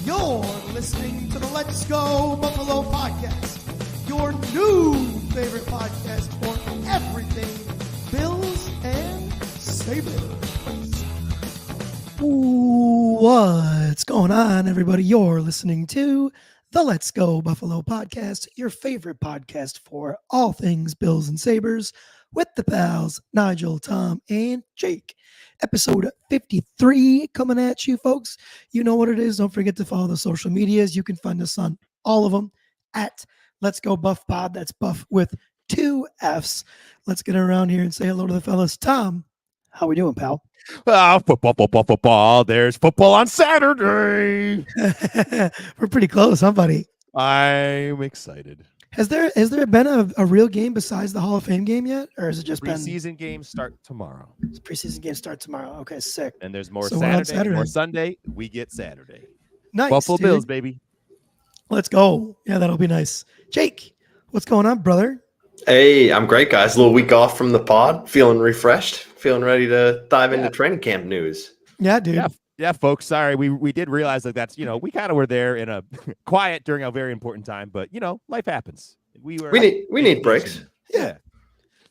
You're listening to the Let's Go Buffalo podcast, your new favorite podcast for everything Bills and Sabres. What's going on, everybody? You're listening to the Let's Go Buffalo podcast, your favorite podcast for all things Bills and Sabres, with the pals Nigel, Tom, and Jake. Episode 53 coming at you, folks. You know what it is. Don't forget to follow the social medias. You can find us on all of them at Let's Go Buff Pod. That's Buff with 2 Fs. Let's get around here and say hello to the fellas. Tom, how we doing, pal? Football. There's football on Saturday. We're pretty close, huh, buddy? I'm excited. Has there been a real game besides the Hall of Fame game yet, or has it just been Preseason games start tomorrow? Preseason games start tomorrow. Okay, sick. And there's more So we're on Saturday, more Sunday. We get Saturday. Nice, Buffalo dude. Bills, baby. Let's go. Yeah, that'll be nice. Jake, what's going on, brother? Hey, I'm great, guys. A little week off from the pod, feeling refreshed, feeling ready to dive into training camp news. Yeah, dude. Yeah, folks. Sorry, we did realize that that's we kind of were there in a quiet during a very important time, but life happens. We need breaks. Yeah.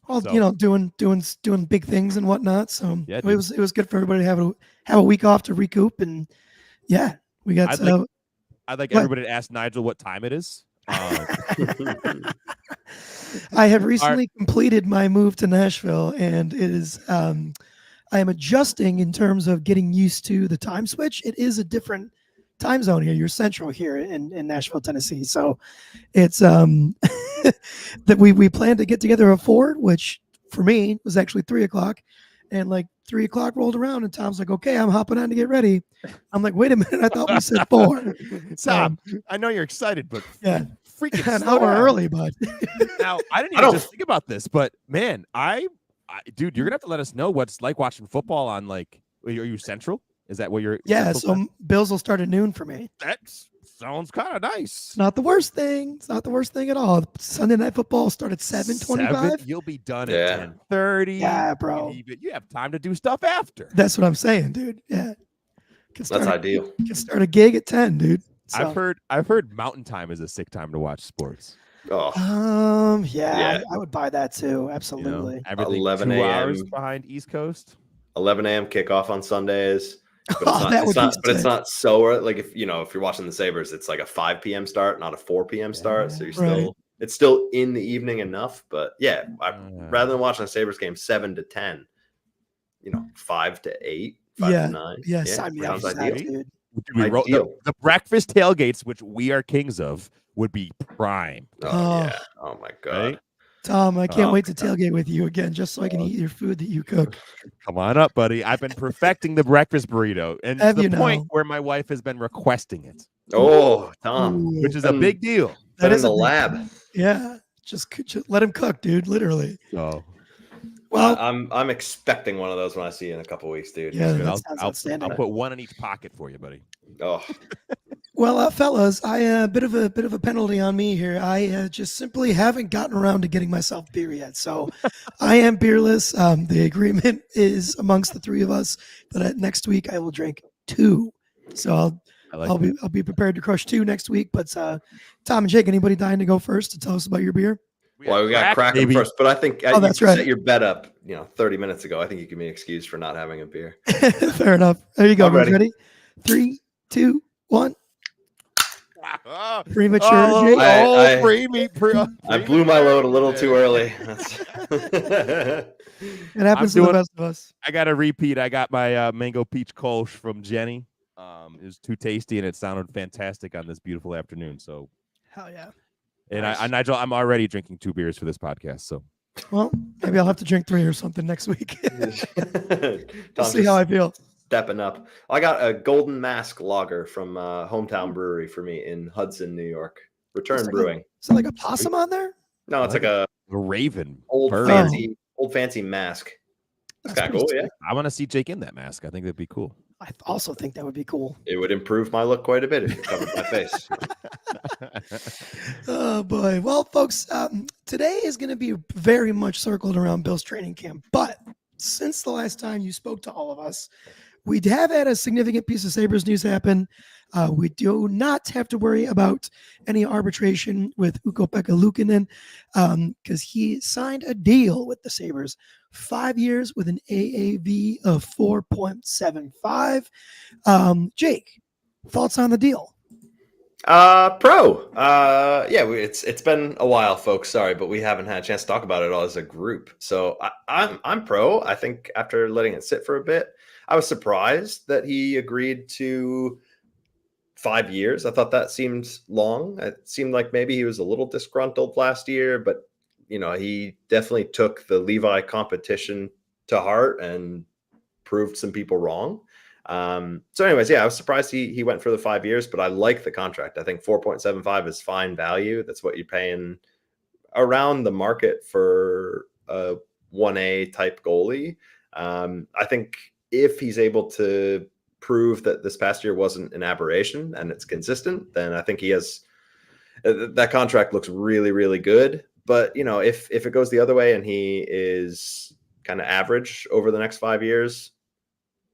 Well, So- doing big things and whatnot. So Yeah, it was good for everybody to have a week off to recoup, and yeah, we got. I'd like What? everybody to ask Nigel what time it is. I have recently completed my move to Nashville, and it is. I am adjusting in terms of getting used to the time switch. It is a different time zone here. You're central here in Nashville, Tennessee. So it's that we planned to get together at 4, which for me was actually 3:00. And like 3:00 rolled around, and Tom's like, "Okay, I'm hopping on to get ready." I'm like, "Wait a minute, I thought we said 4." Tom, I know you're excited, but Yeah, freaking an slow hour down. early, bud. Now, I didn't even just think about this, but man, dude, you're gonna have to let us know what it's like watching football on are you Central? Is that what you're? Yeah, Central so time? Bills will start at noon for me. That sounds kind of nice. It's not the worst thing. It's not the worst thing at all. Sunday Night Football start at 7:25. You'll be done Yeah. at 10:30. Yeah, bro. You have time to do stuff after. That's what I'm saying, dude. Yeah, That's ideal. Can start a gig at 10, dude. So, I've heard Mountain Time is a sick time to watch sports. Oh, yeah. Yeah. I would buy that too. Absolutely. Everything 11 2 a.m. hours behind East Coast. 11 a.m. kickoff on Sundays. But it's Oh, not, that it's would not, be but it's sick. not so early. Like if you're watching the Sabres, it's like a 5 p.m. start, not a 4 p.m. start. So it's still in the evening enough. But yeah, rather than watching a Sabres game 7 to 10, 5 to 8, 5 to 9. Yeah, sign me up sounds for that, ideal. dude. The breakfast tailgates, which we are kings of, would be prime. Oh, yeah. Oh my God. Right? Tom, I can't Oh, wait to tailgate with you again, just so I can eat your food that you cook. Come on up, buddy. I've been perfecting the breakfast burrito, and to Have the you point now? where my wife has been requesting it, Oh, Tom. Ooh, which is a big deal. that Been in is a the big lab. deal. Yeah, just let him cook, dude. Literally. So Well, I'm expecting one of those when I see you in a couple weeks, dude. Yeah. good. that sounds outstanding. I'll put one in each pocket for you, buddy. Oh, Well, fellas, I a bit of a penalty on me here. I just simply haven't gotten around to getting myself beer yet, so I am beerless. The agreement is amongst the three of us that next week I will drink 2. So I'll be prepared to crush 2 next week. But Tom and Jake, anybody dying to go first to tell us about your beer? well, we got Kraken baby. first, but I think Oh, you that's right. set your bet up, 30 minutes ago. I think you can be excused for not having a beer. Fair enough. There you go. I'm Guys. ready. Ready? 3, 2, 1. Premature. Oh, Jake. I blew my load a little too early. It happens to I'm the best of us. I got a repeat. I got my mango peach kolsch from Jenny. It was too tasty and it sounded fantastic on this beautiful afternoon. So, Hell yeah. and Nice. Nigel, I'm already drinking 2 beers for this podcast. So Well, maybe I'll have to drink 3 or something next week. We'll Tom's see how I feel. stepping up. I got a Golden Mask lager from Hometown Brewery for me in Hudson, New York. Return It's like Brewing. Is it like a possum on there? No, it's like a a Raven. old Bird. fancy mask. It's That's kind of cool, pretty yeah. I want to see Jake in that mask. I think that'd be cool. I also think that would be cool. It would improve my look quite a bit if you covered my face. Oh boy. Well, folks, today is going to be very much circled around Bill's training camp. But since the last time you spoke to all of us, we have had a significant piece of Sabres news happen. We do not have to worry about any arbitration with Ukko-Pekka Luukkonen because he signed a deal with the Sabres, 5 years with an AAV of 4.75. Jake, thoughts on the deal? Pro. Yeah, it's been a while, folks. Sorry, but we haven't had a chance to talk about it all as a group. So I'm pro. I think after letting it sit for a bit, I was surprised that he agreed to 5 years. I thought that seemed long. It seemed like maybe he was a little disgruntled last year, but he definitely took the Levi competition to heart and proved some people wrong. So anyways, yeah, I was surprised he went for the 5 years, but I like the contract. I think 4.75 is fine value. That's what you're paying around the market for a 1A type goalie. I think if he's able to prove that this past year wasn't an aberration and it's consistent, then I think he has that contract looks really, really good. But if it goes the other way and he is kind of average over the next 5 years,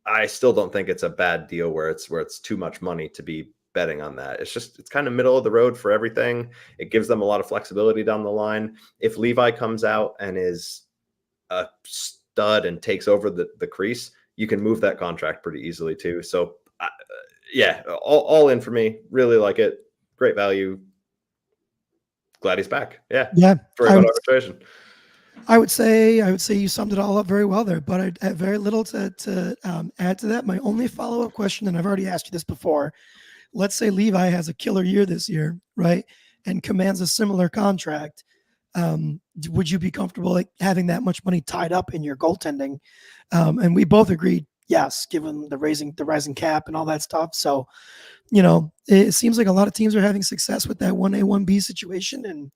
I still don't think it's a bad deal where it's too much money to be betting on that. It's kind of middle of the road for everything. It gives them a lot of flexibility down the line. If Levi comes out and is a stud and takes over the crease, you can move that contract pretty easily too. So yeah, all in for me. Really like it. Great value. Glad he's back. Yeah. For arbitration. I would say you summed it all up very well there, but I have very little to add to that. My only follow-up question, and I've already asked you this before, let's say Levi has a killer year this year, right, and commands a similar contract. Would you be comfortable having that much money tied up in your goaltending? And we both agreed, yes, given the rising cap and all that stuff. So, it seems like a lot of teams are having success with that 1A, 1B situation, and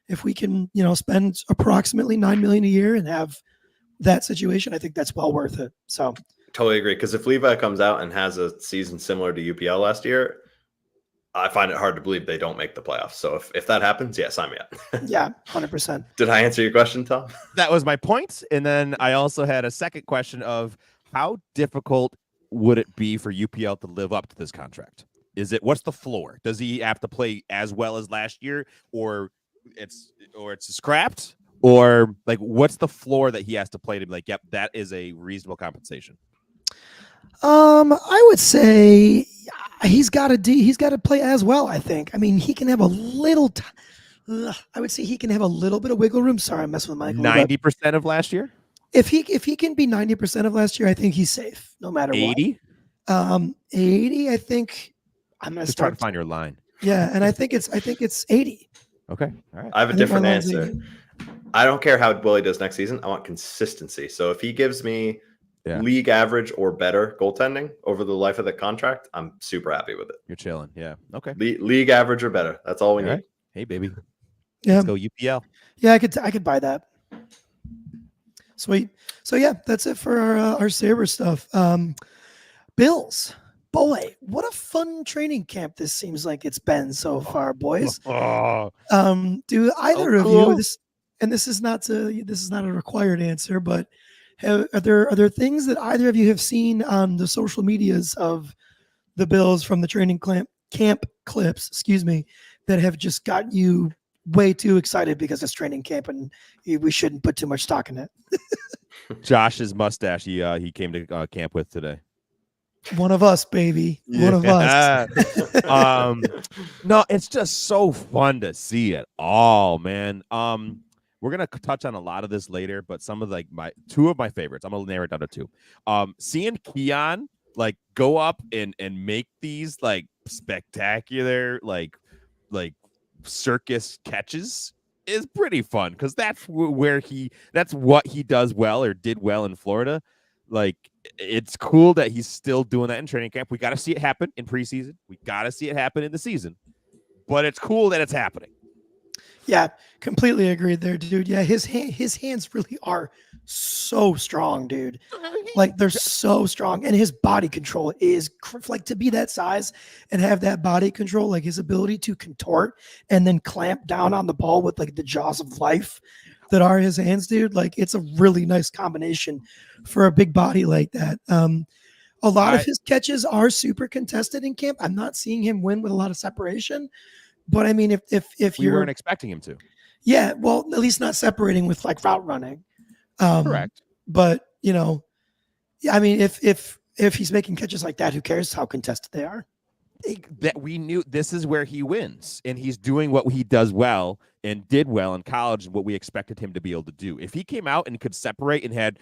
if we can, spend approximately $9 million a year and have that situation, I think that's well worth it. So totally agree. Because if Levi comes out and has a season similar to UPL last year, I find it hard to believe they don't make the playoffs. So if that happens, yeah, sign me up. Yeah, 100%. Did I answer your question, Tom? That was my point. And then I also had a second question of how difficult would it be for UPL to live up to this contract? What's the floor? Does he have to play as well as last year, or it's scrapped, or what's the floor that he has to play to be yep, that is a reasonable compensation? I would say he's got to play as well. I think. I mean, he can have a little. I would say he can have a little bit of wiggle room. Sorry, I'm messing with Michael. 90% of last year. If he can be 90% of last year, I think he's safe no matter 80? what. 80. I think I'm gonna just start trying to find your line. Yeah, and I think it's 80. Okay, all right. I have a different answer. I don't care how well he does next season. I want consistency. So if he gives me league average or better goaltending over the life of the contract, I'm super happy with it. You're chilling. Yeah. Okay. League average or better. That's all we need. Right. Hey, baby. Yeah. Let's go UPL. Yeah, I could buy that. Sweet. So yeah, that's it for our Sabre stuff. Bills. Boy, what a fun training camp this seems like it's been so far, boys. Do either of you this is not a required answer, but are there things that either of you have seen on the social medias of the Bills from the training camp clips, that have just gotten you way too excited because it's training camp and we shouldn't put too much stock in it? Josh's mustache he came to camp with today. One of us, baby. One of us. No, it's just so fun to see it all, man. We're gonna touch on a lot of this later, but some of my two of my favorites, I'm gonna narrow it down to two. Seeing Keon go up and make these spectacular circus catches is pretty fun because that's what he does well or did well in Florida. It's cool that he's still doing that in training camp. We got to see it happen in preseason. We got to see it happen in the season, but it's cool that it's happening. Yeah, completely agreed there, dude. Yeah, his hands really are so strong, dude. Like they're so strong, and his body control is like to be that size and have that body control, like his ability to contort and then clamp down on the ball with like the jaws of life that are his hands, dude. Like it's a really nice combination for a big body like that. A lot of his catches are super contested in camp. I'm not seeing him win with a lot of separation, but I mean, if We you're weren't expecting him to. yeah, well, at least not separating with like route running. Correct. But you know, yeah, I mean, if he's making catches like that, who cares how contested they are? That we knew this is where he wins, and he's doing what he does well and did well in college, what we expected him to be able to do. If he came out and could separate and had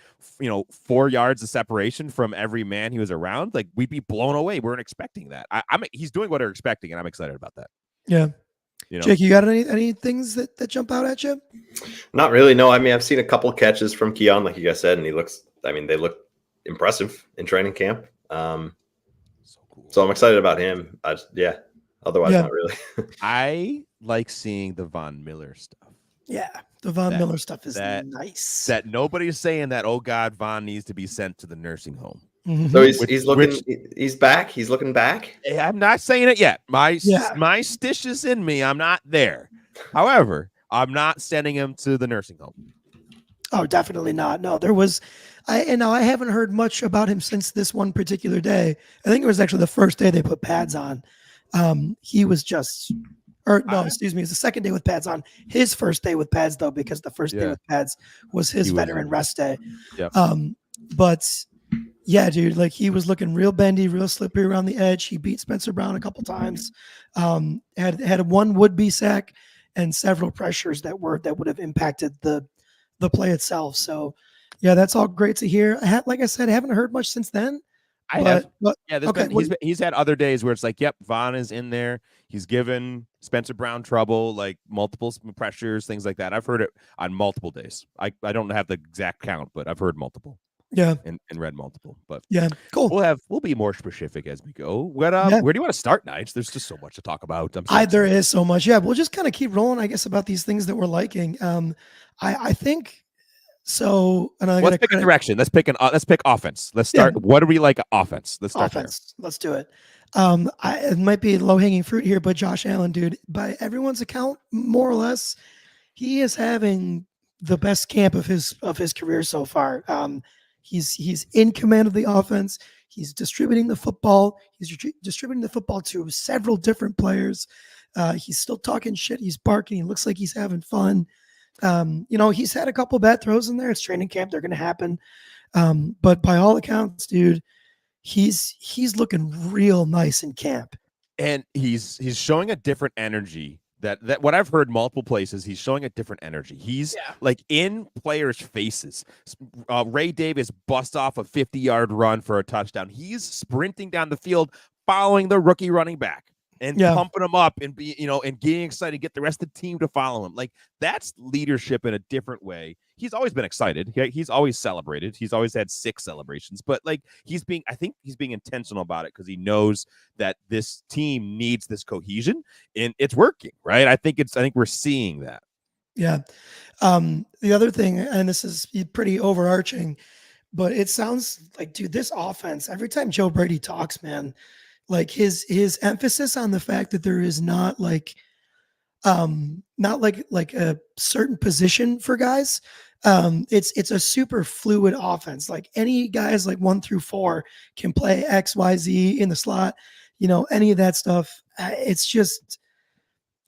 4 yards of separation from every man he was around, like we'd be blown away. We weren't expecting that. He's doing what we're expecting, and I'm excited about that. Yeah. Jake, you got any things that jump out at you? Not really. No, I mean, I've seen a couple catches from Keon, like you guys said, and they look impressive in training camp. So cool. So I'm excited about him. Otherwise, not really. I like seeing the Von Miller stuff. Yeah, the Von Miller stuff is nice. That nobody's saying that, oh God, Von needs to be sent to the nursing home. Mm-hmm. So he's back. He's looking back. I'm not saying it yet. My stish is in me. I'm not there. However, I'm not sending him to the nursing home. Oh, definitely not. No, I haven't heard much about him since this one particular day. I think it was actually the first day they put pads on. He was just, excuse me, it's the second day with pads on. His first day with pads though, because the first day with pads was his veteran rest day. Yep. But yeah, dude, like he was looking real bendy, real slippery around the edge. He beat Spencer Brown a couple times. Had one would-be sack and several pressures that would have impacted the play itself. So yeah, that's all great to hear. Like I said, I haven't heard much since then. He's had other days where it's like, yep, Von is in there. He's given Spencer Brown trouble, like multiple pressures, things like that. I've heard it on multiple days. I don't have the exact count, but I've heard multiple. Yeah, and read multiple. But yeah, cool. We'll be more specific as we go. Where do you want to start, Nige? There's just so much to talk about. There is so much. Yeah, we'll just kind of keep rolling, I guess, about these things that we're liking. I think. So, and let's pick a direction. Let's pick offense. Let's start. Yeah. What do we like? Offense. Let's start offense. There. Let's do it. It might be low hanging fruit here, but Josh Allen, dude, by everyone's account, more or less, he is having the best camp of his career so far. He's in command of the offense. He's distributing the football. He's distributing the football to several different players. He's still talking shit. He's barking. He looks like he's having fun. He's had a couple bad throws in there. It's training camp. They're going to happen. But by all accounts, dude, he's looking real nice in camp. And he's showing a different energy that what I've heard multiple places, he's showing a different energy. He's like in players' faces. Ray Davis bust off a 50-yard run for a touchdown. He's sprinting down the field, following the rookie running back and pumping him up and and getting excited, get the rest of the team to follow him. Like that's leadership in a different way. He's always been excited. He's always celebrated. He's always had 6 celebrations, but like I think he's being intentional about it because he knows that this team needs this cohesion and it's working, right? I think we're seeing that. Yeah. The other thing, and this is pretty overarching, but it sounds like, dude, this offense, every time Joe Brady talks, man, like his emphasis on the fact that there is not like a certain position for guys. It's a super fluid offense. Like any guys like 1 through 4 can play X, Y, Z in the slot, any of that stuff.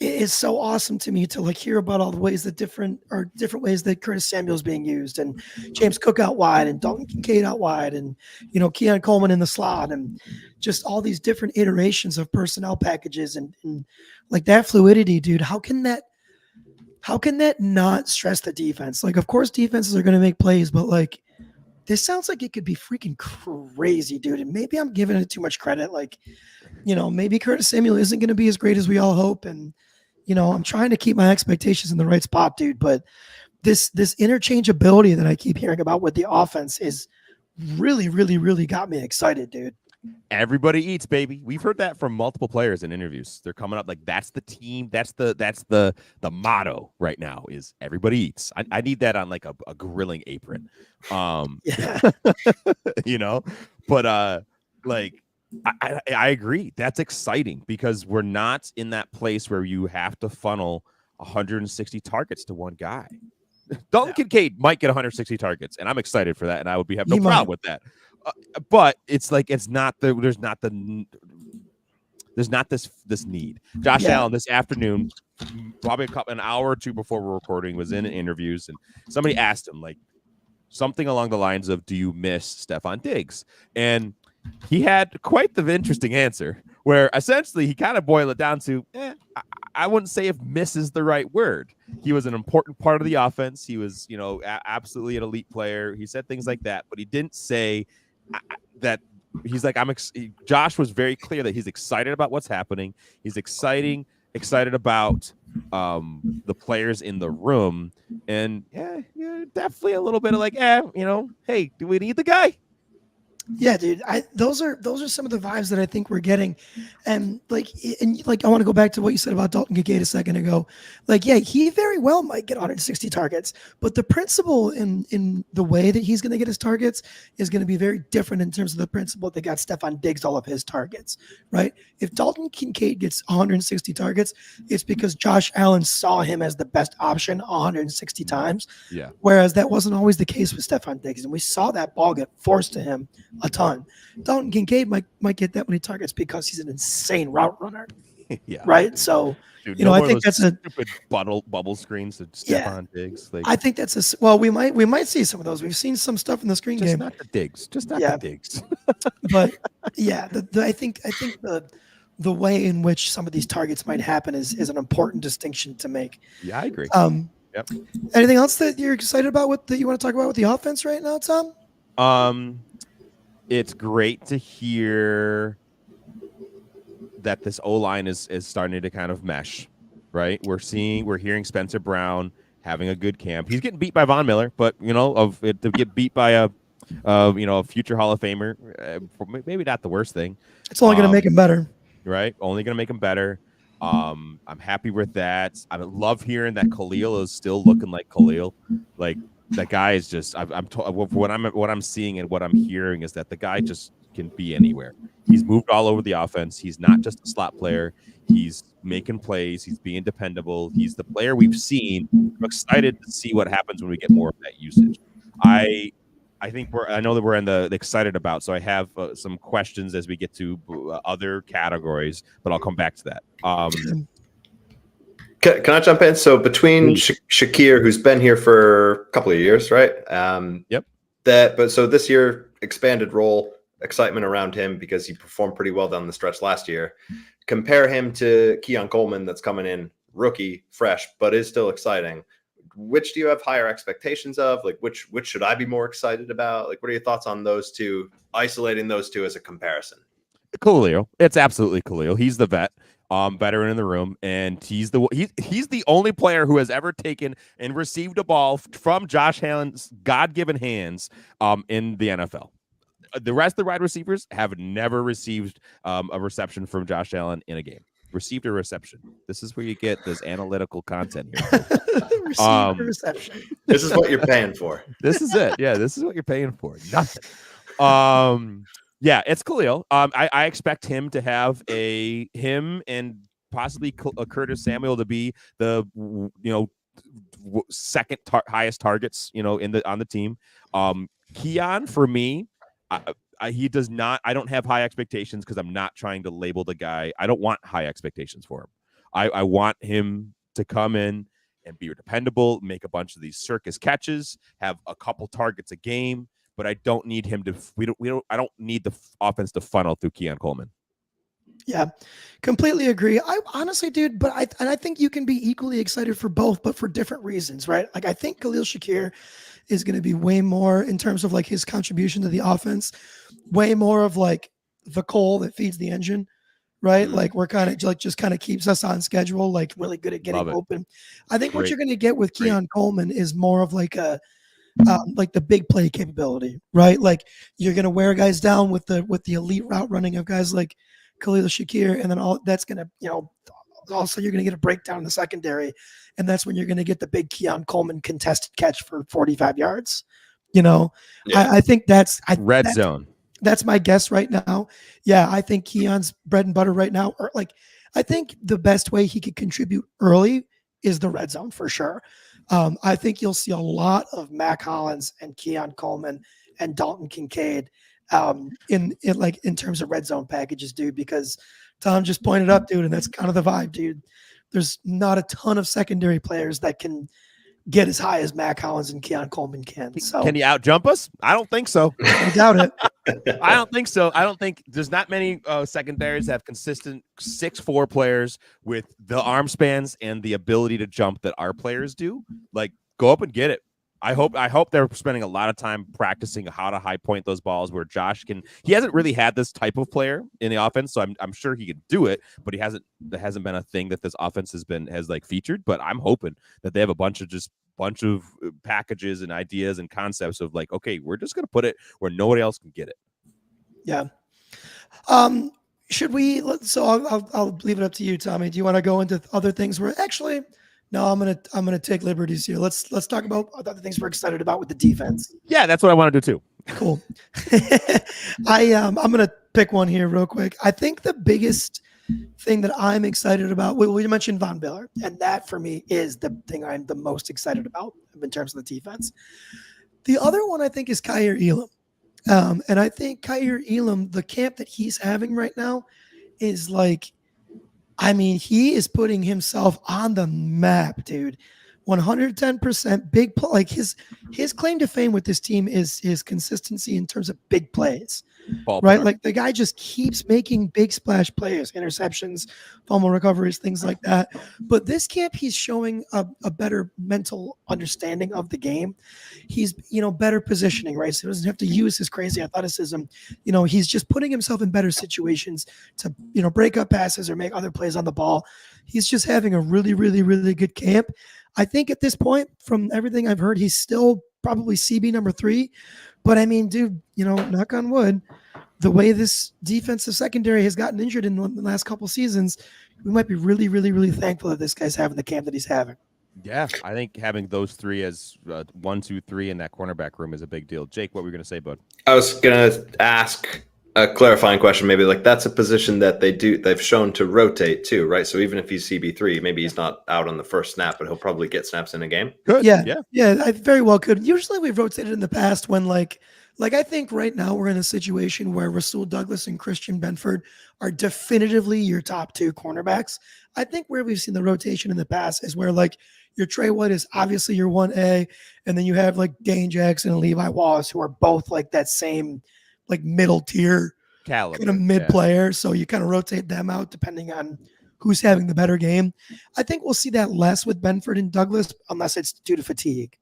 It's so awesome to me to like hear about all the ways that different ways that Curtis Samuel is being used and James Cook out wide and Dalton Kincaid out wide and, Keon Coleman in the slot and just all these different iterations of personnel packages and like that fluidity, dude. How can that not stress the defense? Like, of course defenses are going to make plays, but like, this sounds like it could be freaking crazy, dude. And maybe I'm giving it too much credit. Like, maybe Curtis Samuel isn't going to be as great as we all hope. And, I'm trying to keep my expectations in the right spot, dude. But this interchangeability that I keep hearing about with the offense is really, really, really got me excited, dude. Everybody eats, baby. We've heard that from multiple players in interviews. They're coming up like that's the team. That's the motto right now is everybody eats. I need that on like a grilling apron. Yeah. You know, but like I agree. That's exciting because we're not in that place where you have to funnel 160 targets to one guy. Dalton Kincaid might get 160 targets, and I'm excited for that, and I would have no problem with that. But it's like there's not this need. Josh Allen this afternoon, probably an hour or two before we're recording, was in interviews, and somebody asked him like something along the lines of, "Do you miss Stefon Diggs?" And he had quite the interesting answer, where essentially he kind of boiled it down to, I wouldn't say if miss is the right word. He was an important part of the offense. He was, absolutely an elite player. He said things like that, but he didn't say that he's like, Josh was very clear that he's excited about what's happening. He's excited about the players in the room. And definitely a little bit of like, hey, do we need the guy? Yeah, dude. Those are some of the vibes that I think we're getting, and I want to go back to what you said about Dalton Kincaid a second ago. Like, yeah, he very well might get 160 targets, but the principle in the way that he's going to get his targets is going to be very different in terms of the principle that got Stefon Diggs all of his targets, right? If Dalton Kincaid gets 160 targets, it's because Josh Allen saw him as the best option 160 times. Yeah. Whereas that wasn't always the case with Stefon Diggs, and we saw that ball get forced to him a ton. Dalton Kincaid might get that many targets because he's an insane route runner. Yeah. Right. So, dude, I think that's a stupid bubble screens to Stefon Diggs. Like, I think that's we might see some of those. We've seen some stuff in the screen game. Not the Diggs. Just not the Diggs. But yeah, I think the way in which some of these targets might happen is an important distinction to make. Yeah, I agree. Yep. Anything else that you're excited about that you want to talk about with the offense right now, Tom? It's great to hear that this O-line is starting to kind of mesh, right? We're hearing Spencer Brown having a good camp. He's getting beat by Von Miller, but to get beat by a future Hall of Famer, maybe not the worst thing. It's only going to make him better, right? Only going to make him better. I'm happy with that. I love hearing that Khalil is still looking like Khalil. Like, that guy is just. What I'm seeing and what I'm hearing is that the guy just can be anywhere. He's moved all over the offense. He's not just a slot player. He's making plays. He's being dependable. He's the player we've seen. I'm excited to see what happens when we get more of that usage. I think I know that we're in the excited about. So I have some questions as we get to other categories, but I'll come back to that. Can I jump in? So between Shakir, who's been here for a couple of years, right? Yep. So this year, expanded role, excitement around him because he performed pretty well down the stretch last year. Compare him to Keon Coleman, that's coming in rookie, fresh, but is still exciting. Which do you have higher expectations of? Like, which should I be more excited about? Like, what are your thoughts on those two? Isolating those two as a comparison. Khalil, it's absolutely Khalil. He's the vet. Veteran in the room, and he's the only player who has ever taken and received a ball from Josh Allen's God-given hands in the NFL. The rest of the wide receivers have never received a reception from Josh Allen in a game. Received a reception. This is where you get this analytical content here. Received a reception. This is what you're paying for. This is it. Yeah, this is what you're paying for. Nothing. Yeah, it's Khalil. I expect him to have him and possibly Curtis Samuel to be the second highest targets on the team. Keon, for me, he does not. I don't have high expectations because I'm not trying to label the guy. I don't want high expectations for him. I want him to come in and be dependable, make a bunch of these circus catches, have a couple targets a game. But I don't need him to. I don't need the offense to funnel through Keon Coleman. Yeah, completely agree. I honestly, dude, but I think you can be equally excited for both, but for different reasons, right? Like, I think Khalil Shakir is going to be way more in terms of like his contribution to the offense, way more of like the coal that feeds the engine, right? Like, we're kind of like just kind of keeps us on schedule, like really good at getting open. I think what you're going to get with Keon Coleman is more of like like the big play capability, right? Like you're going to wear guys down with the elite route running of guys like Khalil Shakir, and then all that's going to, also you're going to get a breakdown in the secondary, and that's when you're going to get the big Keon Coleman contested catch for 45 yards. Yeah. I think that's red zone. That's my guess right now. Yeah, I think Keon's bread and butter right now, or like, I think the best way he could contribute early is the red zone for sure. I think you'll see a lot of Mac Hollins and Keon Coleman and Dalton Kincaid in terms of red zone packages, dude, because Tom just pointed up, dude, and that's kind of the vibe, dude. There's not a ton of secondary players that can get as high as Mac Hollins and Keon Coleman can. So Can he out jump us? I don't think so. I doubt it. I don't think so. I don't think there's not many secondaries that have consistent 6'4" players with the arm spans and the ability to jump that our players do. Like, go up and get it. I hope they're spending a lot of time practicing how to high point those balls where Josh can. He hasn't really had this type of player in the offense, so I'm sure he can do it, but that hasn't been a thing that this offense has like featured. But I'm hoping that they have a bunch of packages and ideas and concepts of like, okay, we're just gonna put it where nobody else can get it. Yeah. Should we? So I'll leave it up to you, Tommy. Do you want to go into other things? Where actually, no, I'm gonna take liberties here. Let's talk about other things we're excited about with the defense. Yeah, that's what I want to do too. Cool. I'm gonna pick one here real quick. I think the biggest thing that I'm excited about, we mentioned Von Miller, and that for me is the thing I'm the most excited about in terms of the defense. The other one I think is Kaiir Elam. And I think Kaiir Elam, the camp that he's having right now is like, I mean, he is putting himself on the map, dude. 110% big play. Like his claim to fame with this team is his consistency in terms of big plays. Right? Like the guy just keeps making big splash plays, interceptions, fumble recoveries, things like that. But this camp, he's showing a better mental understanding of the game. He's, better positioning, right? So he doesn't have to use his crazy athleticism. He's just putting himself in better situations to, break up passes or make other plays on the ball. He's just having a really, really, really good camp. I think at this point, from everything I've heard, he's still probably CB number 3. But I mean, dude, knock on wood, the way this defensive secondary has gotten injured in the last couple seasons, we might be really, really, really thankful that this guy's having the camp that he's having. Yeah, I think having those three as 1, 2, 3 in that cornerback room is a big deal. Jake, what were you going to say, bud? I was going to ask a clarifying question. Maybe like that's a position that they've shown to rotate too, right? So even if he's CB3, maybe he's not out on the first snap, but he'll probably get snaps in a game. Good. Yeah. I very well could. Usually we've rotated in the past when like I think right now we're in a situation where Rasul Douglas and Christian Benford are definitively your top 2 cornerbacks. I think where we've seen the rotation in the past is where like your Trey White is obviously your 1A, and then you have like Dane Jackson and Levi Wallace, who are both like that same like middle tier caliber, kind of mid player. So you kind of rotate them out depending on who's having the better game. I think we'll see that less with Benford and Douglas unless it's due to fatigue.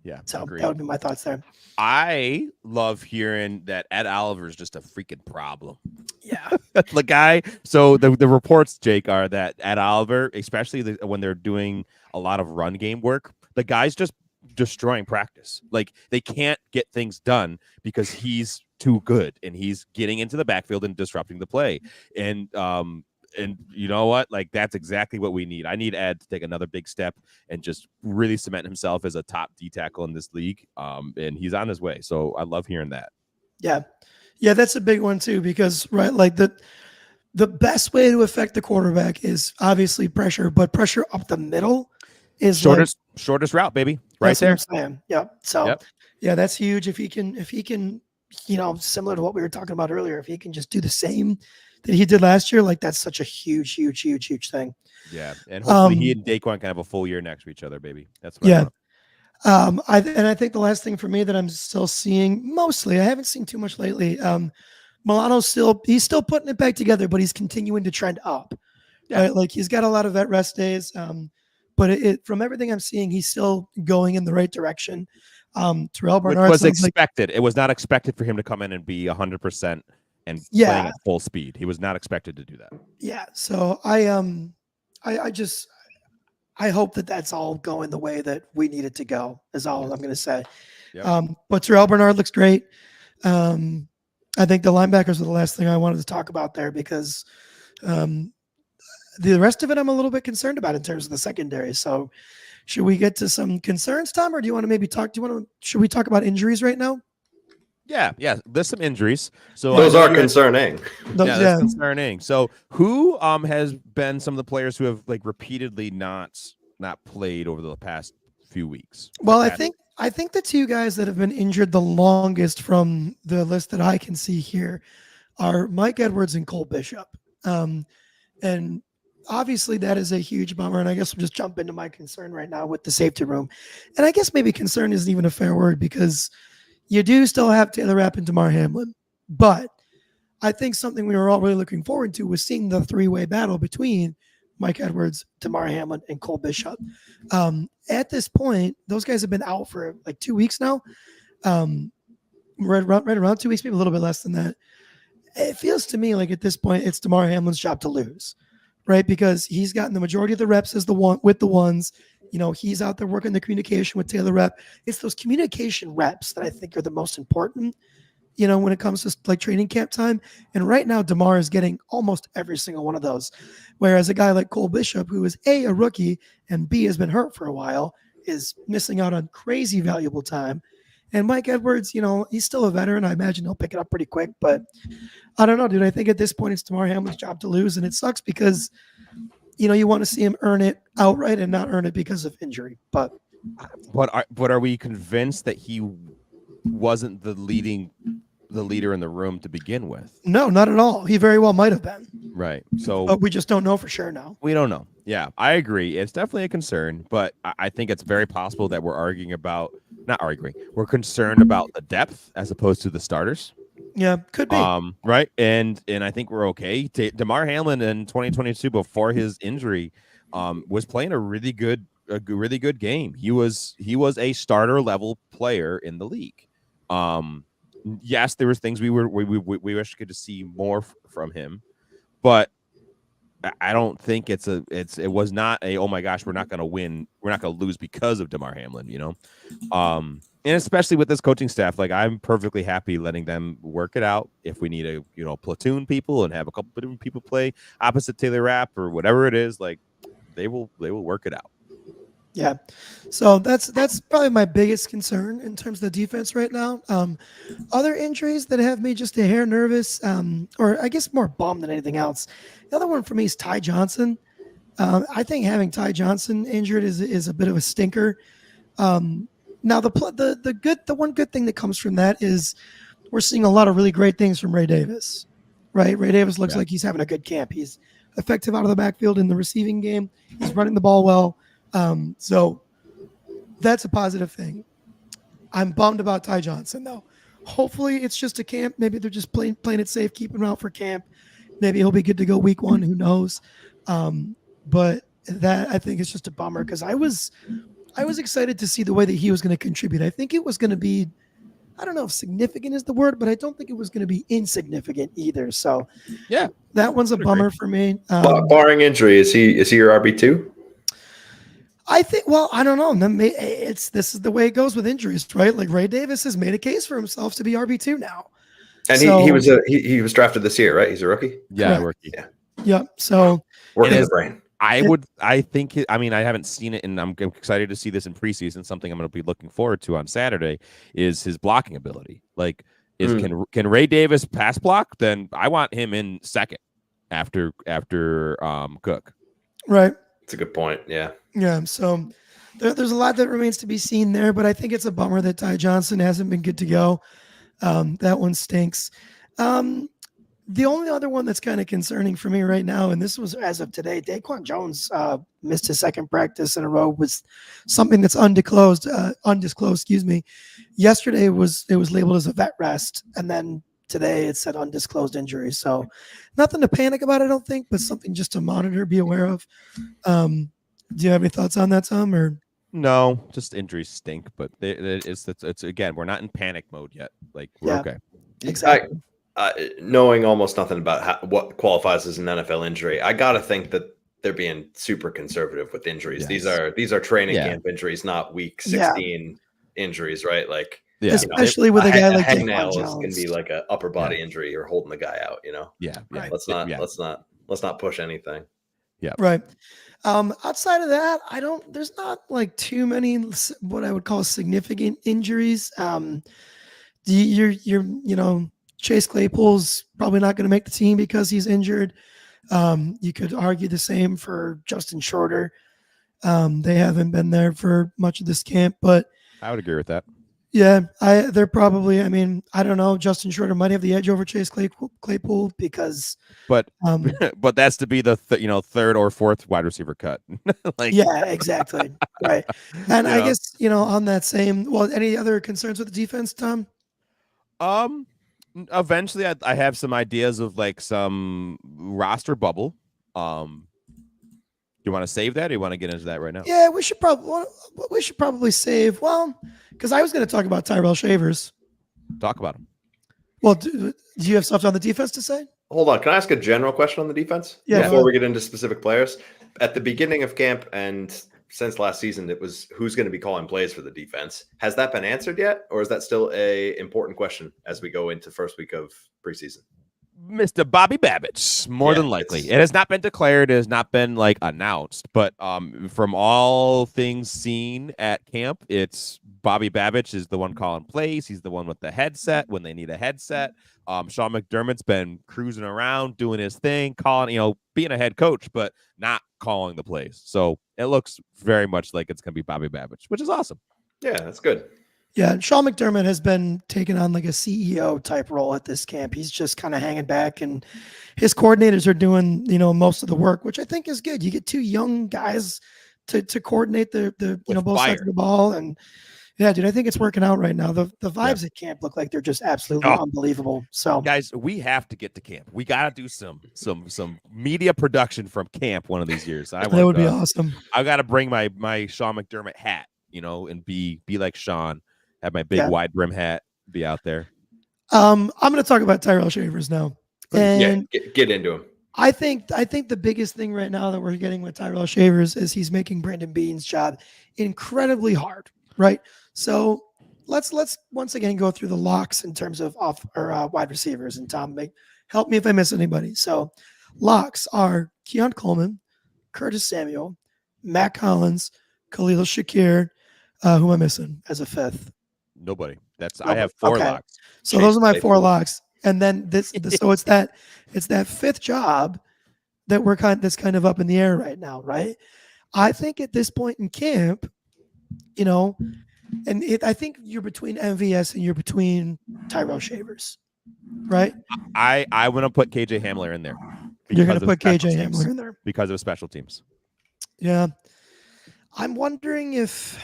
Yeah. So agreed. that would be my thoughts there. I love hearing that Ed Oliver is just a freaking problem. Yeah. The guy. So the reports, Jake, are that Ed Oliver, especially when they're doing a lot of run game work, the guy's just destroying practice. Like they can't get things done because he's too good and he's getting into the backfield and disrupting the play. And you know what? Like that's exactly what we need. I need Ed to take another big step and just really cement himself as a top D tackle in this league. And he's on his way. So I love hearing that. Yeah. Yeah, that's a big one too, because right, like the best way to affect the quarterback is obviously pressure, but pressure up the middle is shortest route, baby. Right there. Yeah. So yeah, that's huge. If he can, similar to what we were talking about earlier, if he can just do the same that he did last year, like that's such a huge thing. Yeah, and hopefully he and Daquan can have a full year next to each other, baby. That's what I think the last thing for me that I'm still seeing mostly, I haven't seen too much lately. Milano's he's still putting it back together, but he's continuing to trend up. Yeah. Right? Like he's got a lot of vet rest days, but from everything I'm seeing, he's still going in the right direction. Terrell Bernard was expected. It was not expected for him to come in and be 100%. And playing at full speed. He was not expected to do that. Yeah. So I I hope that that's all going the way that we need it to go, is all I'm going to say. Yep. But Terrell Bernard looks great. I think the linebackers are the last thing I wanted to talk about there because the rest of it I'm a little bit concerned about in terms of the secondary. So should we get to some concerns, Tom, or do you want to maybe should we talk about injuries right now? Yeah. There's some injuries. So those are concerning. That's concerning. So who has been some of the players who have like repeatedly not played over the past few weeks? Well, I think the two guys that have been injured the longest from the list that I can see here are Mike Edwards and Cole Bishop. And obviously that is a huge bummer. And I guess we'll just jump into my concern right now with the safety room. And I guess maybe concern isn't even a fair word because you do still have Taylor Rapp and Damar Hamlin. But I think something we were all really looking forward to was seeing the three-way battle between Mike Edwards, Damar Hamlin, and Cole Bishop. At this point, those guys have been out for like 2 weeks now. Right around 2 weeks, maybe a little bit less than that. It feels to me like at this point, it's Damar Hamlin's job to lose, right? Because he's gotten the majority of the reps as with the ones. You know, he's out there working the communication with Taylor Rapp. It's those communication reps that I think are the most important, you know, when it comes to like training camp time. And right now, Damar is getting almost every single one of those. Whereas a guy like Cole Bishop, who is A, rookie, and B, has been hurt for a while, is missing out on crazy valuable time. And Mike Edwards, you know, he's still a veteran. I imagine he'll pick it up pretty quick. But I don't know, dude. I think at this point, it's Damar Hamlin's job to lose. And it sucks because, you know, you want to see him earn it outright and not earn it because of injury. But are we convinced that he wasn't the leader in the room to begin with? No, not at all. He very well might have been. Right. So but we just don't know for sure now. We don't know. Yeah, I agree. It's definitely a concern, but I think it's very possible that we're concerned about the depth as opposed to the starters. Yeah, could be. Right. And I think we're okay. Damar Hamlin in 2022 before his injury was playing a really good game. He was a starter level player in the league. Yes, there was things we wish we could see more from him, but I don't think it was not a, oh my gosh, we're not going to win, we're not going to lose because of Damar Hamlin, you know. And especially with this coaching staff, like I'm perfectly happy letting them work it out. If we need platoon people and have a couple of different people play opposite Taylor Rapp or whatever it is, like they will work it out. Yeah. So that's probably my biggest concern in terms of the defense right now. Other injuries that have me just a hair nervous, or I guess more bummed than anything else. The other one for me is Ty Johnson. I think having Ty Johnson injured is a bit of a stinker. Now the one good thing that comes from that is we're seeing a lot of really great things from Ray Davis, right? Ray Davis looks like he's having a good camp. He's effective out of the backfield in the receiving game. He's running the ball well. So that's a positive thing. I'm bummed about Ty Johnson though. Hopefully it's just a camp. Maybe they're just playing it safe, keeping him out for camp. Maybe he'll be good to go week 1. Who knows? But that I think is just a bummer because I was excited to see the way that he was going to contribute. I think it was going to be, I don't know if significant is the word, but I don't think it was going to be insignificant either. So yeah, that one's a bummer for me. Barring injury, is he your RB2? I think, well, I don't know. This is the way it goes with injuries, right? Like Ray Davis has made a case for himself to be RB2 now. And he was drafted this year, right? He's a rookie? Yeah, rookie. Yeah. So working the brain. I haven't seen it, and I'm excited to see this in preseason. Something I'm going to be looking forward to on Saturday is his blocking ability. Like, can Ray Davis pass block? Then I want him in second after Cook. Right. That's a good point. Yeah. Yeah. So there's a lot that remains to be seen there, but I think it's a bummer that Ty Johnson hasn't been good to go. That one stinks. The only other one that's kind of concerning for me right now, and this was as of today, Daquan Jones missed his second practice in a row with something that's undisclosed. Yesterday it was labeled as a vet rest, and then today it said undisclosed injury. So nothing to panic about, I don't think, but something just to monitor, be aware of. Do you have any thoughts on that, Tom? Or no, just injuries stink, but it's again, we're not in panic mode yet. Like we're okay. Exactly. Knowing almost nothing about what qualifies as an NFL injury, I gotta think that they're being super conservative with injuries. Yes. These are training Yeah. camp injuries, not week Yeah. 16 injuries, right? Like, Yeah. Especially with a guy like Daquan hangnail is going to be Jones. like a upper body injury or holding the guy out. Yeah. Right. Let's not push anything. Right. Outside of that, there's not like too many what I would call significant injuries. Chase Claypool's probably not going to make the team because he's injured. You could argue the same for Justin Shorter. They haven't been there for much of this camp, but I would agree with that. yeah, they're probably. I mean, I don't know. Justin Shorter might have the edge over Chase Claypool because, But but that's to be the third or fourth wide receiver cut. Like, yeah, exactly, right. And I Yeah. guess on that same. Well, any other concerns with the defense, Tom? Eventually I have some ideas of like some roster bubble. You want to save that, or you want to get into that right now? Yeah, we should probably save. Well, because I was going to talk about Tyrell Shavers. Talk about him. Well, do you have stuff on the defense to say? Hold on. Can I ask a general question on the defense? Yeah. Before we get into specific players, at the beginning of camp and since last season, it was who's going to be calling plays for the defense. Has that been answered yet, or is that still a important question as we go into first week of preseason? Mr. Bobby Babbage, more than likely. It has not been declared. It has not been like announced, but from all things seen at camp, it's Bobby Babbage is the one calling plays. He's the one with the headset when they need a headset. Sean McDermott's been cruising around doing his thing, calling, being a head coach, but not calling the plays. So it looks very much like it's going to be Bobby Babbage, which is awesome. Yeah, that's good. Yeah, and Sean McDermott has been taking on like a CEO type role at this camp. He's just kind of hanging back, and his coordinators are doing, most of the work, which I think is good. You get two young guys to coordinate the both sides of the ball, and yeah, dude, I think it's working out right now. The vibes at camp look like they're just absolutely unbelievable. So, guys, we have to get to camp. We got to do some media production from camp one of these years. That would be awesome. I got to bring my Sean McDermott hat, and be like Sean. Have my big wide brim hat, be out there. I'm going to talk about Tyrell Shavers now. And get into him. I think the biggest thing right now that we're getting with Tyrell Shavers is he's making Brandon Beane's job incredibly hard, right? So let's once again go through the locks in terms of wide receivers. And Tom, help me if I miss anybody. So locks are Keon Coleman, Curtis Samuel, Matt Collins, Khalil Shakir. Who am I missing as a fifth? Nobody. I have four locks. So those are my four locks. And then so it's that fifth job that that's kind of up in the air right now, right? I think at this point in camp, I think you're between MVS and you're between Tyrell Shavers, right? I want to put KJ Hamler in there. You're going to put KJ Hamler in there because of special teams. Yeah. I'm wondering if.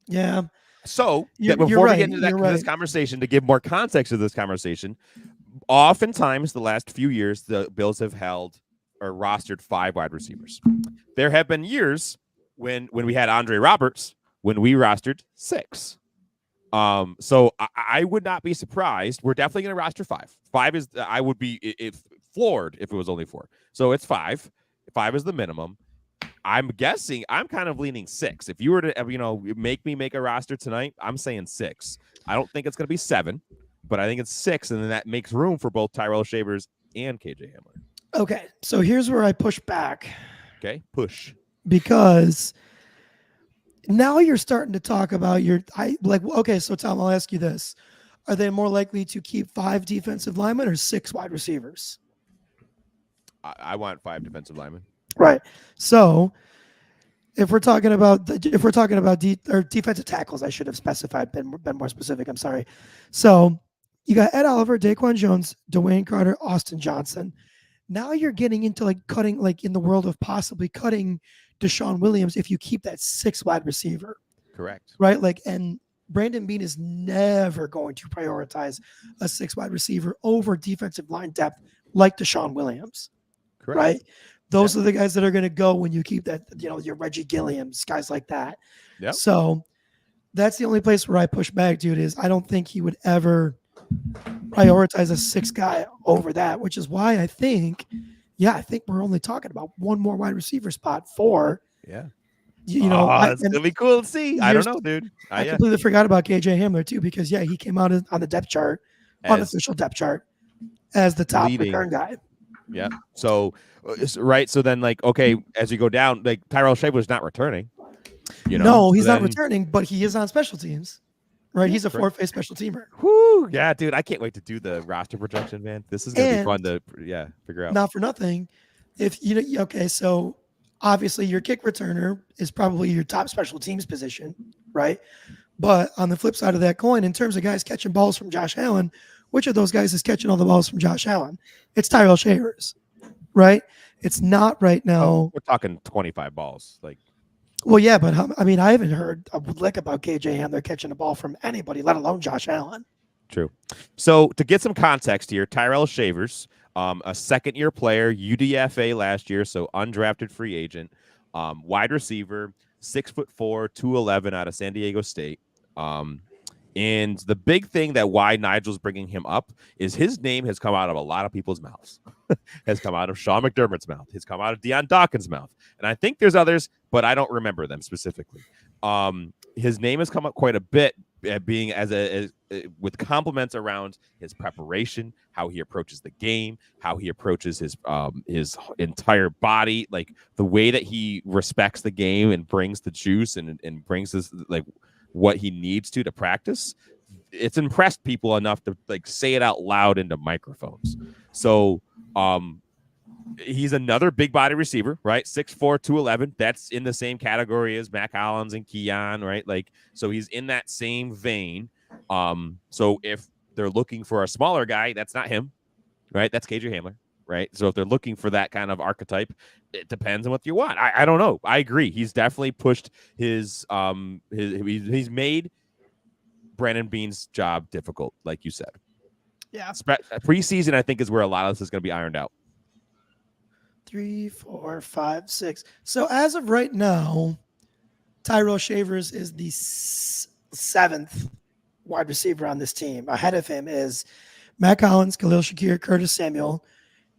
Yeah. So before we get into this conversation, to give more context to this conversation, oftentimes the last few years, the Bills have held or rostered 5 wide receivers. There have been years when we had Andre Roberts, when we rostered 6. So I would not be surprised. We're definitely going to roster 5. 5 is, I would be floored if it was only 4. So it's 5. 5 is the minimum. I'm guessing I'm kind of leaning 6. If you were to, make me make a roster tonight, I'm saying 6. I don't think it's going to be 7, but I think it's 6. And then that makes room for both Tyrell Shavers and KJ Hamler. Okay. So here's where I push back. Okay. Push. Because now you're starting to talk about okay. So Tom, I'll ask you this. Are they more likely to keep 5 defensive linemen or 6 wide receivers? I want 5 defensive linemen. Right. So if we're talking about defensive tackles, I should have specified, been more specific. I'm sorry. So you got Ed Oliver, Daquan Jones, Dwayne Carter, Austin Johnson. Now you're getting into cutting, in the world of possibly cutting Deshaun Williams if you keep that 6 wide receiver. Correct. Right. And Brandon Beane is never going to prioritize a 6 wide receiver over defensive line depth like Deshaun Williams. Correct. Right. Those are the guys that are going to go when you keep that, your Reggie Gilliams, guys like that. Yep. So that's the only place where I push back, dude, is I don't think he would ever prioritize a 6 guy over that, which is why I think, yeah, I think we're only talking about one more wide receiver spot for, Yeah. you know, it's gonna be cool to see. I don't know, dude. I Yeah. completely forgot about KJ Hamler too, because yeah, he came out on the depth chart, As unofficial depth chart, as the top leading. return guy. Yeah. So right. So then, like, okay, as you go down, like Tyrell Shaver's not returning. You know, No, so he's not then- returning, but he is on special teams. Right, he's a fourth-phase special teamer. Whoo, yeah, dude. I can't wait to do the roster projection, man. This is gonna be And- fun to figure out. Not for nothing. If you know, okay, so obviously your kick returner is probably your top special teams position, right? But on the flip side of that coin, in terms of guys catching balls from Josh Allen, which of those guys is catching all the balls from Josh Allen? It's Tyrell Shavers, right? It's not right now. We're talking 25 balls, like. Well, yeah, but I mean, I haven't heard a lick about KJ Hamler catching a ball from anybody, let alone Josh Allen. True. So to get some context here, Tyrell Shavers, a second-year player, UDFA last year, so undrafted free agent, wide receiver, 6'4", 211 out of San Diego State. And the big thing that why Nigel's bringing him up is his name has come out of a lot of people's mouths. Has come out of Sean McDermott's mouth. Has come out of Deion Dawkins' mouth. And I think there's others, but I don't remember them specifically. His name has come up quite a bit, being with compliments around his preparation, how he approaches the game, how he approaches his entire body, like the way that he respects the game and brings the juice and brings this like what he needs to practice. It's impressed people enough to like say it out loud into microphones. So he's another big body receiver, right? 6'4", 211. That's in the same category as Mac Hollins and Keon, right? Like, so he's in that same vein. So if they're looking for a smaller guy, that's not him, right? That's KJ Hamler, right? So if they're looking for that kind of archetype, it depends on what you want. I don't know. I agree. He's definitely pushed he's made Brandon Beane's job difficult, like you said. Yeah. Preseason, I think, is where a lot of this is going to be ironed out. 3, 4, 5, 6. So as of right now, Tyrell Shavers is the seventh wide receiver on this team. Ahead of him is Mac Hollins, Khalil Shakir, Curtis Samuel,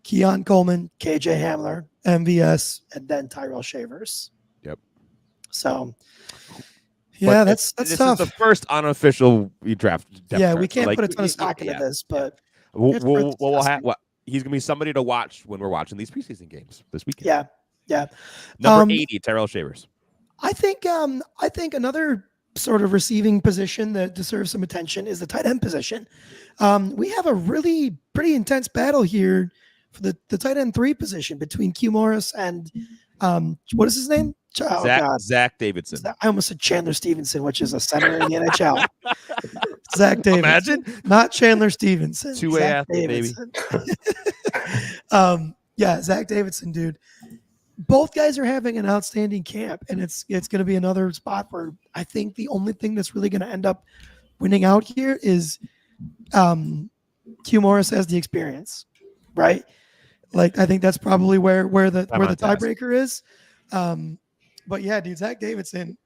Keon Coleman, KJ Hamler, MVS, and then Tyrell Shavers. Yep. So, yeah, that's this tough. is the first unofficial draft. Yeah, we can't put a ton of stock into this, but he's gonna be somebody to watch when we're watching these preseason games this weekend. Yeah. Number 80, Tyrell Shavers. I think another sort of receiving position that deserves some attention is the tight end position. We have a really pretty intense battle here for the tight end 3 position between Q Morris and what is his name? Zach Davidson. I almost said Chandler Stevenson, which is a center in the NHL. Zach Davidson. Imagine. Not Chandler Stevenson. 2-way athlete, baby. Yeah, Zach Davidson, dude. Both guys are having an outstanding camp, and it's going to be another spot where I think the only thing that's really going to end up winning out here is Q Morris has the experience, right? Like, I think that's probably where the tiebreaker is. But yeah, dude, Zach Davidson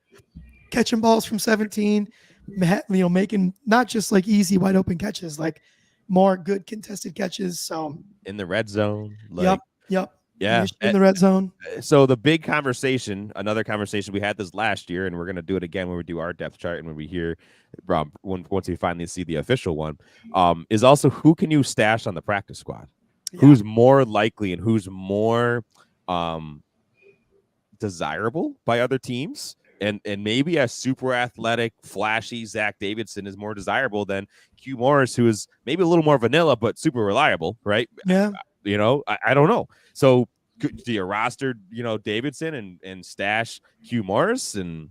catching balls from 17, making not just like easy wide open catches, like more good contested catches. So in the red zone. Like, yep. Yeah. In the red zone. So the big conversation, another conversation, we had this last year, and we're going to do it again when we do our depth chart and when we hear, once we finally see the official one, is also who can you stash on the practice squad? Yeah. Who's more likely and who's more desirable by other teams? And maybe a super athletic, flashy Zach Davidson is more desirable than Q Morris, who is maybe a little more vanilla, but super reliable, right? Yeah. I don't know. So do you roster, Davidson and stash Q Morris? And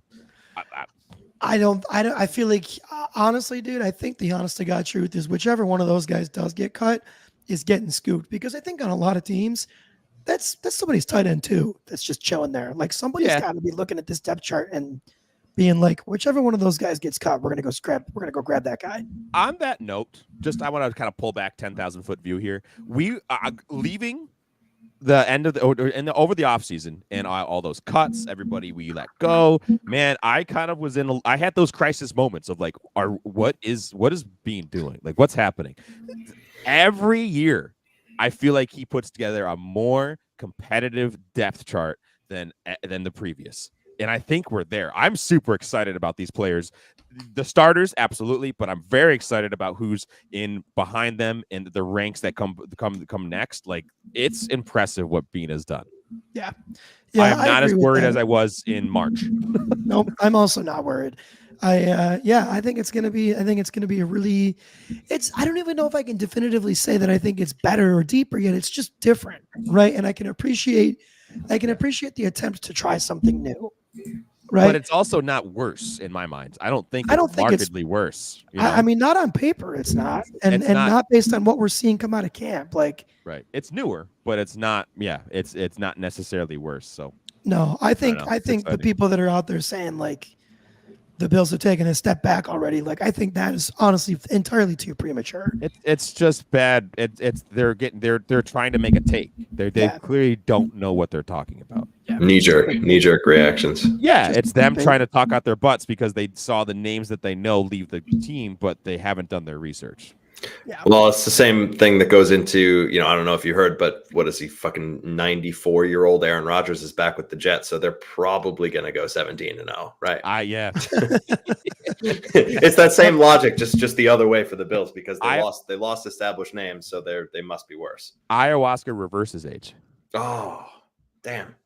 I feel like, honestly, dude, I think the honest to God truth is whichever one of those guys does get cut is getting scooped, because I think on a lot of teams, that's somebody's tight end too that's just chilling there. Like, somebody's got to be looking at this depth chart and being like, whichever one of those guys gets cut, we're gonna go grab that guy. On that note, I want to kind of pull back 10,000-foot view here. We leaving the end of over the offseason and all those cuts, everybody we let go. Man, I kind of was I had those crisis moments of like, what is Beane doing? Like, what's happening? Every year I feel like he puts together a more competitive depth chart than the previous. And I think we're there. I'm super excited about these players. The starters, absolutely, but I'm very excited about who's in behind them and the ranks that come next. Like, it's impressive what Bean has done. Yeah. I am not as agree with worried that. as I was in March. Nope, I'm also not worried. I think it's gonna be a really I don't even know if I can definitively say that I think it's better or deeper yet. It's just different, right? And I can appreciate the attempt to try something new. Right. But it's also not worse in my mind. I don't think it's markedly worse. You know? I mean, not on paper, it's not, and not based on what we're seeing come out of camp. Like, right, it's newer, but it's not. Yeah, it's not necessarily worse. So no, I think the people that are out there saying like the Bills have taken a step back already, like I think that is honestly entirely too premature. It's just bad. They're trying to make a take. They clearly don't know what they're talking about. Yeah. Knee jerk reactions. Yeah, it's them trying to talk out their butts because they saw the names that they know leave the team, but they haven't done their research. Yeah. Well, it's the same thing that goes into, I don't know if you heard, but what is he, fucking 94-year-old Aaron Rodgers is back with the Jets, so they're probably going to go 17-0, right? Yeah. It's that same logic, just the other way for the Bills because they lost established names, so they must be worse. Ayahuasca reverses age. Oh, damn.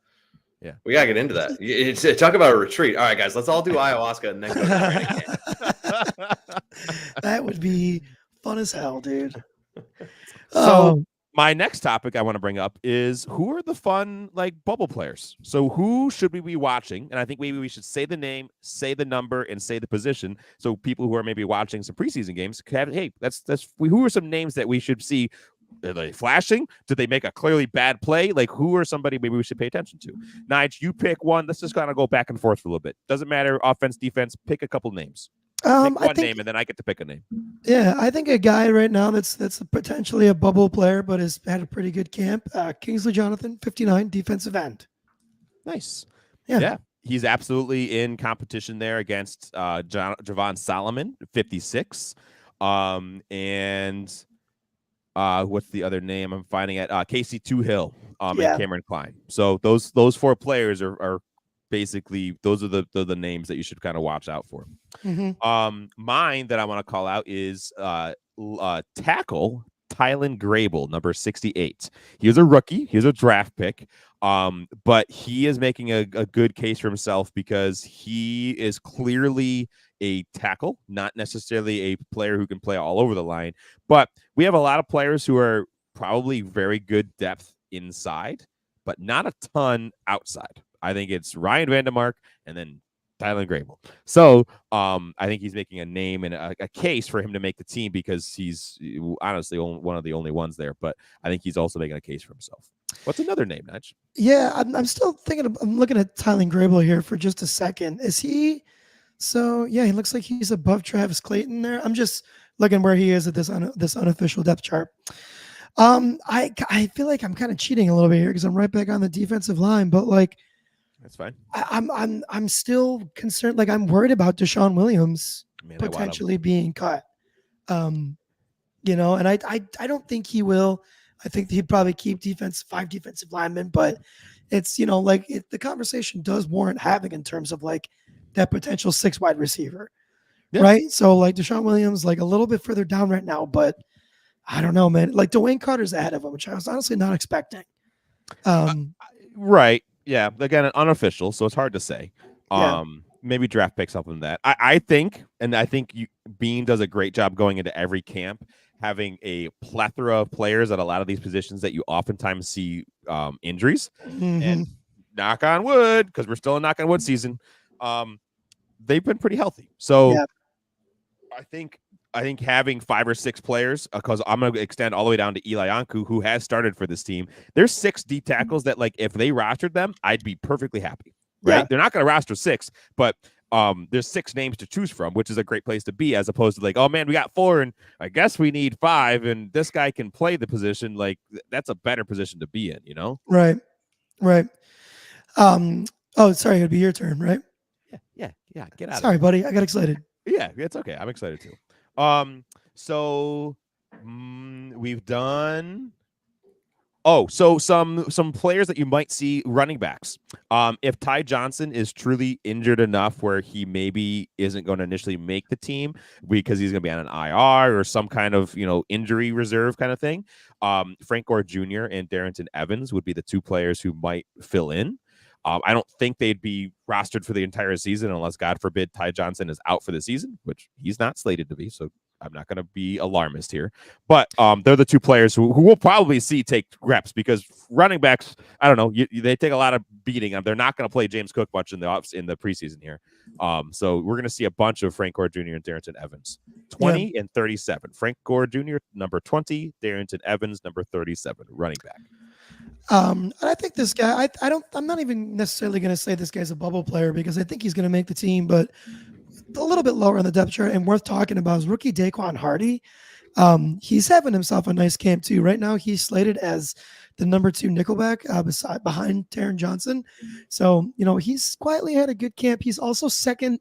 Yeah, we gotta get into that. Talk about a retreat. All right, guys, let's all do ayahuasca and then go to training camp. That would be fun as hell, dude. So my next topic I want to bring up is who are the fun bubble players? So who should we be watching? And I think maybe we should say the name, say the number, and say the position. So people who are maybe watching some preseason games can have, hey, who are some names that we should see? Are they flashing? Did they make a clearly bad play? Like, who are somebody maybe we should pay attention to? Nige, you pick one. Let's just kind of go back and forth for a little bit. Doesn't matter, offense, defense. Pick a couple names. Pick one name, and then I get to pick a name. Yeah, I think a guy right now that's potentially a bubble player, but has had a pretty good camp. Kingsley Jonathan, 59, defensive end. Nice. Yeah. He's absolutely in competition there against Javon Solomon, 56. And what's the other name I'm finding at? Casey Toohill and Cameron Klein. So those four players are basically, those are the names that you should kind of watch out for. Mm-hmm. Mine that I want to call out is tackle Tylan Grable, number 68. He was a rookie. He was a draft pick. But he is making a good case for himself because he is clearly a tackle, not necessarily a player who can play all over the line. But we have a lot of players who are probably very good depth inside, but not a ton outside. I think it's Ryan Vandemark and then Tylan Grable. So I think he's making a name and a case for him to make the team because he's honestly one of the only ones there. But I think he's also making a case for himself. What's another name, Nudge? Yeah, I'm still thinking. I'm looking at Tylan Grable here for just a second. Is he? So yeah, he looks like he's above Travis Clayton there. I'm just looking where he is at this unofficial depth chart. I feel like I'm kind of cheating a little bit here because I'm right back on the defensive line, but like. That's fine. I'm still concerned. Like I'm worried about Deshaun Williams potentially being cut. And I don't think he will. I think he'd probably keep 5 defensive linemen, but it's the conversation does warrant having in terms of like that potential 6 wide receiver, right? So like Deshaun Williams, like a little bit further down right now, but I don't know, man. Like Dwayne Carter's ahead of him, which I was honestly not expecting. Right. Yeah, again, unofficial, so it's hard to say. Maybe draft picks help in that. I think Bean does a great job going into every camp, having a plethora of players at a lot of these positions that you oftentimes see injuries. Mm-hmm. And knock on wood, because we're still in knock on wood season, they've been pretty healthy. So I think having 5 or 6 players, because I'm going to extend all the way down to Eli Anku, who has started for this team. There's 6 D tackles that, like, if they rostered them, I'd be perfectly happy. Right? Yeah. They're not going to roster 6, but there's 6 names to choose from, which is a great place to be, as opposed to like, oh man, we got 4, and I guess we need 5, and this guy can play the position. Like, that's a better position to be in, Right. Oh, sorry, it'd be your turn, right? Yeah. Get out. Sorry, buddy, I got excited. Yeah, it's okay. I'm excited too. So we've done Oh, so some players that you might see, running backs. If Ty Johnson is truly injured enough where he maybe isn't going to initially make the team because he's going to be on an IR or some kind of injury reserve kind of thing, Frank Gore Jr. and Darrington Evans would be the two players who might fill in. I don't think they'd be rostered for the entire season unless, God forbid, Ty Johnson is out for the season, which he's not slated to be. So I'm not going to be alarmist here, but they're the two players who we'll probably see take reps because running backs, I don't know, they take a lot of beating. They're not going to play James Cook much in the preseason here. So we're going to see a bunch of Frank Gore Jr. and Darrington Evans, 20 and 37. Frank Gore Jr. number 20, Darrington Evans number 37, running back. And I think this guy, I'm not even necessarily going to say this guy's a bubble player because I think he's going to make the team, but a little bit lower on the depth chart and worth talking about is rookie Daquan Hardy. He's having himself a nice camp too. Right now, he's slated as the number 2 nickelback behind Taron Johnson. So, he's quietly had a good camp. He's also second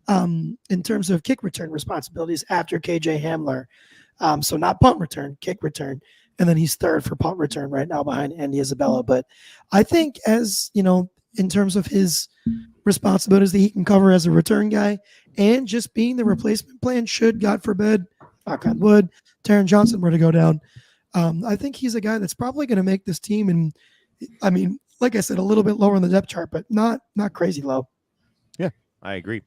in terms of kick return responsibilities after KJ Hamler. So not punt return, kick return. And then he's third for punt return right now behind Andy Isabella. But I think in terms of his responsibilities that he can cover as a return guy and just being the replacement plan should, God forbid, knock on wood, Taron Johnson were to go down. I think he's a guy that's probably going to make this team. And I mean, like I said, a little bit lower on the depth chart, but not crazy low. Yeah, I agree.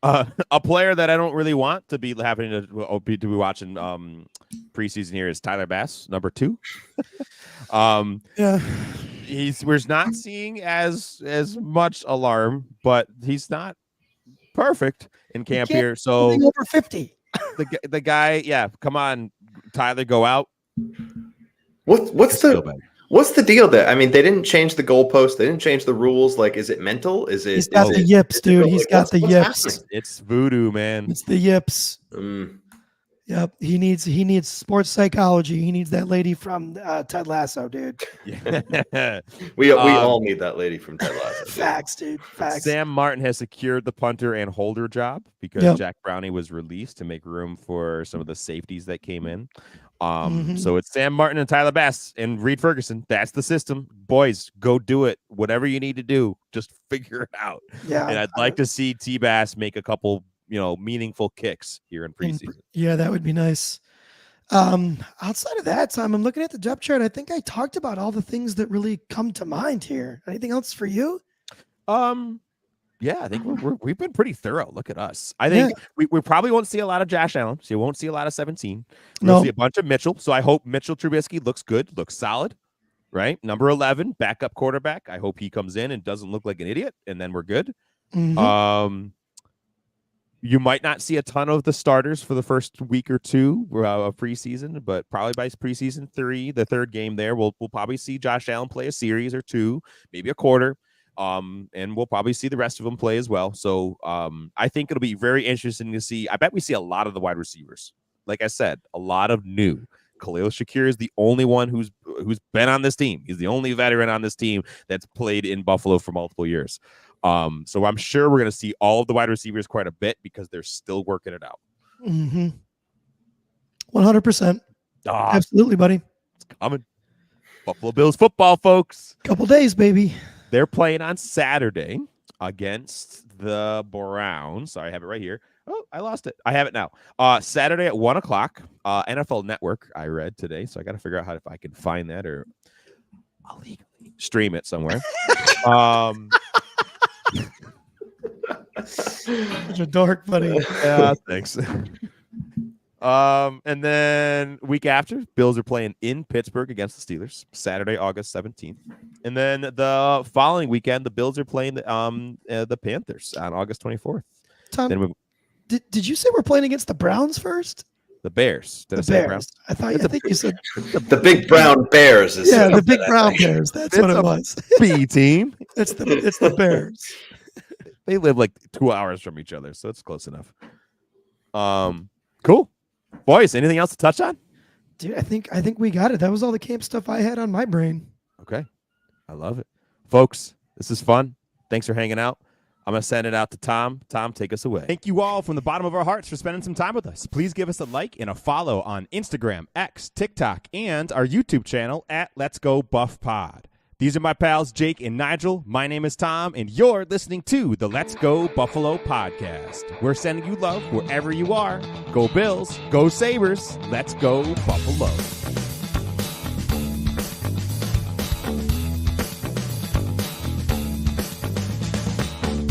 A player that I don't really want to be having to be watching preseason here is Tyler Bass, number 2. Yeah, we're not seeing as much alarm, but he's not perfect in camp here. So over 50. The guy, yeah, come on, Tyler, go out. What's the deal there? I mean, they didn't change the goalpost. They didn't change the rules. Like, is it mental? He's got the yips, dude. He's got the yips. Happening? It's voodoo, man. It's the yips. Yep. He needs sports psychology. He needs that lady from Ted Lasso, dude. Yeah. we all need that lady from Ted Lasso. Facts, dude. Facts. Sam Martin has secured the punter and holder job because Jack Brownie was released to make room for some of the safeties that came in. So it's Sam Martin and Tyler Bass and Reed Ferguson. That's the system. Boys, go do it. Whatever you need to do, just figure it out. Yeah. And I'd like to see T Bass make a couple, meaningful kicks here in preseason. Yeah, that would be nice. Outside of that, Tom, I'm looking at the depth chart. I think I talked about all the things that really come to mind here. Anything else for you? Yeah, I think we've been pretty thorough. Look at us. I think we probably won't see a lot of Josh Allen. So you won't see a lot of 17. We'll see a bunch of Mitchell. So I hope Mitchell Trubisky looks good, looks solid, right? Number 11, backup quarterback. I hope he comes in and doesn't look like an idiot, and then we're good. You might not see a ton of the starters for the first week or two of preseason, but probably by preseason 3, the third game there, we'll probably see Josh Allen play a series or 2, maybe a quarter. And we'll probably see the rest of them play as well. So I think it'll be very interesting to see. I bet we see a lot of the wide receivers. Like I said, a lot of new. Khalil Shakir is the only one who's been on this team. He's the only veteran on this team that's played in Buffalo for multiple years. So I'm sure we're going to see all of the wide receivers quite a bit because they're still working it out. 100%. Absolutely, buddy. It's coming. Buffalo Bills football, folks. Couple days, baby. They're playing on Saturday against the Browns. Sorry, I have it right here. Oh, I lost it. I have it now. Saturday at 1:00. NFL Network, I read today. So I got to figure out if I can find that or I'll legally stream it somewhere. Such a dork, buddy. Yeah, thanks. And then week after, Bills are playing in Pittsburgh against the Steelers, Saturday, August 17th. And then the following weekend, the Bills are playing the Panthers on August 24th. Tom, then did you say we're playing against the Browns first? The Bears. Did I say Browns? I think you said the big brown Bears. The big brown Bears. That's what it was. B team. It's the Bears. They live like 2 hours from each other, so it's close enough. Cool. Boys, anything else to touch on? Dude, I think we got it. That was all the camp stuff I had on my brain. Okay. I love it. Folks, this is fun. Thanks for hanging out. I'm going to send it out to Tom. Tom, take us away. Thank you all from the bottom of our hearts for spending some time with us. Please give us a like and a follow on Instagram, X, TikTok, and our YouTube channel at Let's Go Buff Pod. These are my pals, Jake and Nigel. My name is Tom, and you're listening to the Let's Go Buffalo podcast. We're sending you love wherever you are. Go Bills, go Sabres, let's go Buffalo.